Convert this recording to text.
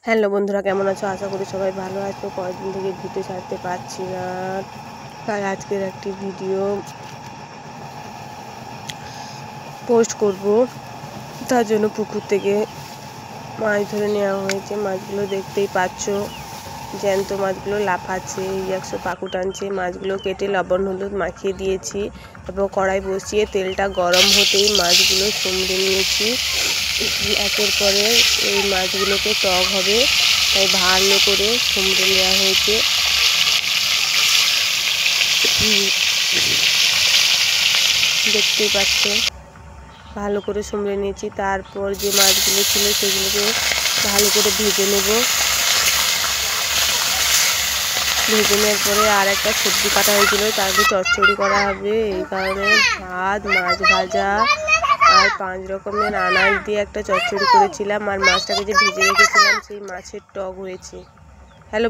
Hello বন্ধুরা, কেমন আছো? আশা করি সবাই ভালো আছো। কয়েকদিন থেকে ভিডিও ছাড়তে পারছি না, তাই আজকের একটি ভিডিও পোস্ট করব। তার জন্য পুকুর থেকে মাছ ধরে নেওয়া হয়েছে। মাছগুলো দেখতেই পাচ্ছ, জ্যান্ত মাছগুলো লাফাচ্ছে, একশো পাকু টানছে। মাছগুলো কেটে লবণ হলুদ মাখিয়ে দিয়েছি, তারপর কড়াই বসিয়ে তেলটা গরম হতেই মাছগুলো সুমড়ে নিয়েছি। একের পরে এই মাছগুলোকে টক হবে, তাই ভালো করে সুমড়ে নেওয়া হয়েছে। দেখতেই পাচ্ছ, ভালো করে সুমড়ে নিয়েছি। তারপর যে মাছগুলো ছিল সেগুলোকে ভালো করে ভেজে নেব। ভেজে নেওয়ার পরে আর একটা সবজি কাটা হয়েছিল, তাকে চচ্চড়ি করা হবে। এই কারণে ভাত, মাছ ভাজা আর 5 রকমের আনাজ দিয়ে একটা চচ্চড়ি করেছিলাম। আর মাছটাকে যে ভেজে রেখেছিলাম সেই মাছের টক হয়েছে। হ্যালো।